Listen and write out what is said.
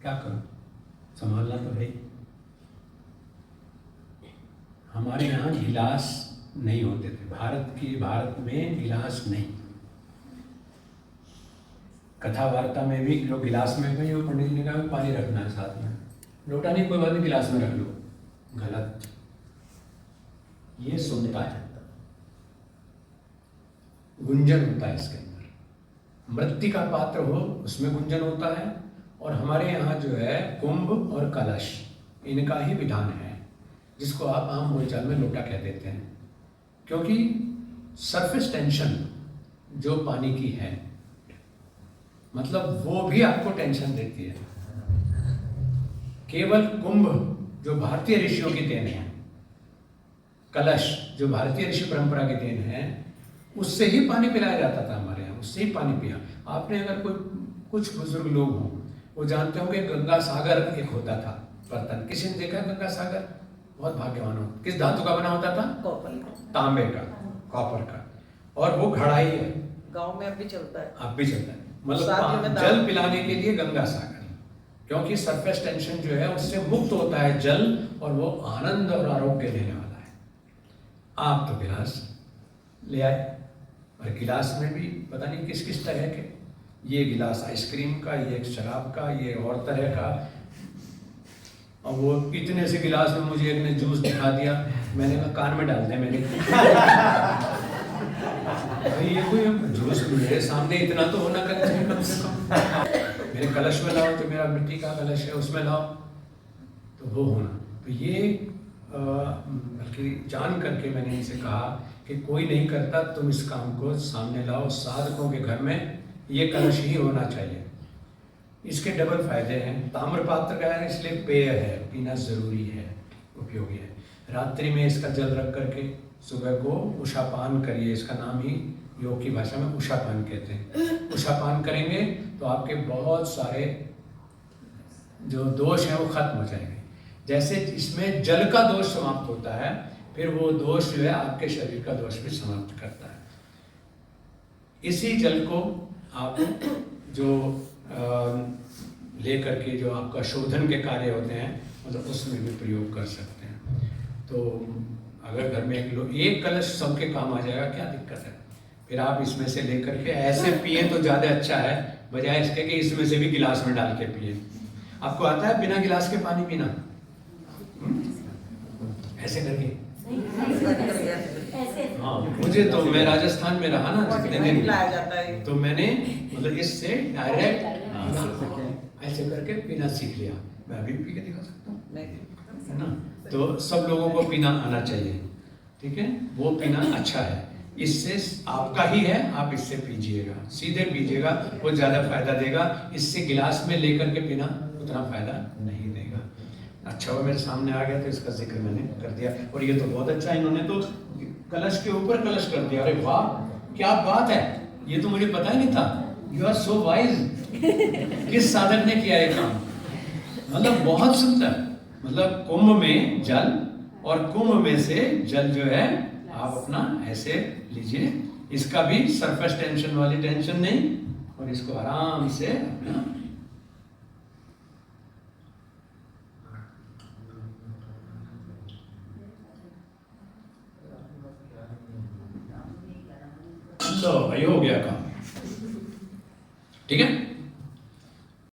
क्या करूं, संभालना तो है। हमारे यहाँ गिलास नहीं होते थे, भारत में गिलास नहीं। कथा वार्ता में भी लोग गिलास में भी, वो पंडित जी ने कहा पानी रखना है साथ में, लोटा नहीं कोई बात नहीं, गिलास में रख लो, गलत। ये सुनता है, गुंजन होता है इसके अंदर, मृत्तिका पात्र हो उसमें गुंजन होता है। और हमारे यहाँ जो है कुंभ और कलश, इनका ही विधान है, जिसको आप आम बोलचाल में लोटा कह देते हैं। क्योंकि सरफेस टेंशन जो पानी की है, मतलब वो भी आपको टेंशन देती है। केवल कुंभ जो भारतीय ऋषियों की देन है, कलश जो भारतीय ऋषि परंपरा की देन है, उससे ही पानी पिलाया जाता था हमारे यहाँ, उससे ही पानी पिया। आपने अगर कुछ बुजुर्ग लोग हों, वो जानते होंगे गंगा सागर एक होता था बर्तन, किसी ने देखा गंगा सागर? बहुत भाग्यवान हो। किस धातु का बना होता था? तांबे का, कॉपर का, और वो घड़ाई है, गांव में अब भी चलता है, अब भी चलता है। मतलब जल पिलाने के लिए गंगा सागर, क्योंकि सरफेस टेंशन जो है उससे मुक्त होता है जल, और वो आनंद और आरोग्य देने वाला है। आप तो गिलास ले आए, और गिलास में भी पता नहीं किस किस तरह के, ये गिलास आइसक्रीम का, ये एक शराब का, ये और तरह का। और वो इतने से गिलास में मुझे एक ने जूस दिखा दिया, मैंने कहा कान में डाल दे मेरे। भाई ये कोई जूस मेरे सामने इतना तो होना चाहिए कम से कम। मेरे कलश में लाओ, तो मेरा मिट्टी का कलश है उसमें लाओ, तो वो होना। तो ये बल्कि जान करके मैंने इनसे कहा कि कोई नहीं करता, तुम इस काम को सामने लाओ, साधकों के घर में ये कलश ही होना चाहिए। इसके डबल फायदे हैं। ताम्र पात्र का है इसलिए पेय है, पीना जरूरी है, उपयोगी है। रात्रि में इसका जल रख करके सुबह को उषापान करिए, इसका नाम ही योग की भाषा में उषापान कहते हैं। उषापान करेंगे तो आपके बहुत सारे जो दोष हैं वो खत्म हो जाएंगे। जैसे इसमें जल का दोष समाप्त होता है, फिर वो दोष जो है आपके शरीर का दोष भी समाप्त करता है। इसी जल को आप जो लेकर के जो आपका शोधन के कार्य होते हैं, मतलब उसमें भी प्रयोग कर सकते हैं। तो अगर घर में एक कलश सबके काम आ जाएगा, क्या दिक्कत है? फिर आप इसमें से लेकर के ऐसे पिए तो ज़्यादा अच्छा है, बजाय इसके कि इसमें से भी गिलास में डाल के पिए। आपको आता है बिना गिलास के पानी पीना? ऐसे करके? हाँ, मुझे तो, मैं राजस्थान में रहा ना जितने दिन, तो मैंने मतलब इससे डायरेक्ट ऐसे करके पीना सीख लिया। मैं अभी पी के दिखा सकता हूँ, है ना? तो सब लोगों को पीना आना चाहिए, ठीक है? वो पीना अच्छा है, इससे आपका ही है, आप इससे पीजिएगा, सीधे पीजिएगा, वो ज़्यादा फायदा देगा। इससे गिलास में लेकर के पीना उतना फायदा नहीं देगा। अच्छा वो मेरे सामने आ गया तो इसका जिक्र मैंने कर दिया। और ये तो बहुत अच्छा, इन्होंने तो कलश के ऊपर कलश कर दिया। अरे वाह, क्या बात है, ये तो मुझे पता ही नहीं था। You are so wise. किस साधक ने किया ये काम? मतलब बहुत सुंदर। मतलब कुंभ में जल, और कुंभ में से जल जो है आप अपना ऐसे लीजिए, इसका भी सरफेस टेंशन वाली टेंशन नहीं, और इसको आराम से अपना लो, भाई हो गया काम, ठीक है?